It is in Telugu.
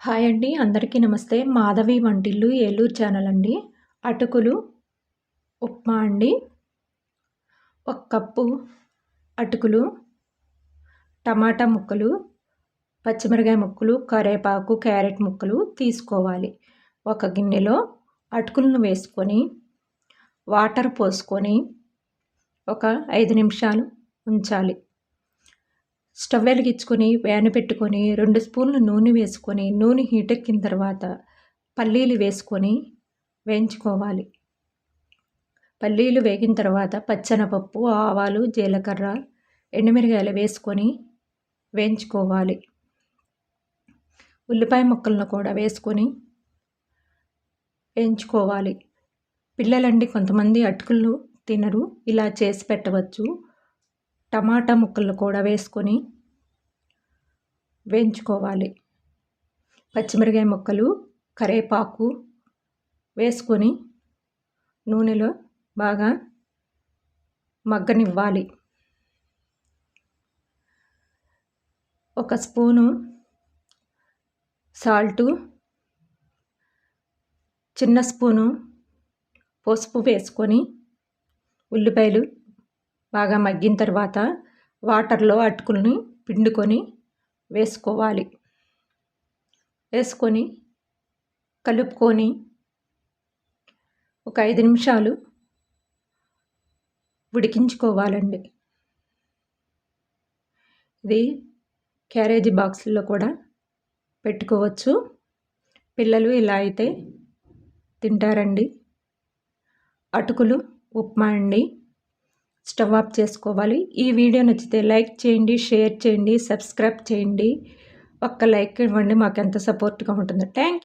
హాయ్ అండి. అందరికీ నమస్తే. మాధవి వంటిల్లు ఏలూరు ఛానల్ అండి. అటుకులు ఉప్మా అండి. 1 కప్పు అటుకులు, టమాటా ముక్కలు, పచ్చిమిరపకాయ ముక్కలు, కరివేపాకు, క్యారెట్ ముక్కలు తీసుకోవాలి. ఒక గిన్నెలో అటుకులను వేసుకొని వాటర్ పోసుకొని ఒక 5 నిమిషాలు ఉంచాలి. స్టవ్ వెలిగించుకొని ప్యాన్ పెట్టుకొని 2 స్పూన్లు నూనె వేసుకొని నూనె హీట్ ఎక్కిన తర్వాత పల్లీలు వేసుకొని వేయించుకోవాలి. పల్లీలు వేగిన తర్వాత పచ్చెనపప్పు, ఆవాలు, జీలకర్ర, ఎండుమిరగాయలు వేసుకొని వేయించుకోవాలి. ఉల్లిపాయ ముక్కలను కూడా వేసుకొని వేయించుకోవాలి. పిల్లలండి కొంతమంది అటుకులు తినరు, ఇలా చేసి పెట్టవచ్చు. టమాటా ముక్కలను కూడా వేసుకొని వేయించుకోవాలి. పచ్చిమిరపకాయ ముక్కలు, కరివేపాకు వేసుకొని నూనెలో బాగా మగ్గనివ్వాలి. 1 స్పూను సాల్టు, చిన్న స్పూను పసుపు వేసుకొని ఉల్లిపాయలు బాగా మగ్గిన తర్వాత వాటర్లో అటుకుల్ని పిండుకొని వేసుకోవాలి. వేసుకొని కలుపుకొని ఒక 5 నిమిషాలు ఉడికించుకోవాలండి. ఇది క్యారేజీ బాక్సుల్లో కూడా పెట్టుకోవచ్చు. పిల్లలు ఇలా అయితే తింటారండి. అటుకులు ఉప్మా అండి. స్టవ్ ఆఫ్ చేసుకోవాలి. ఈ వీడియో నచ్చితే లైక్ చేయండి, షేర్ చేయండి, సబ్స్క్రైబ్ చేయండి. ఒక్క లైక్ ఇవ్వండి, మాకు ఎంత సపోర్ట్గా ఉంటుందో. Thank you.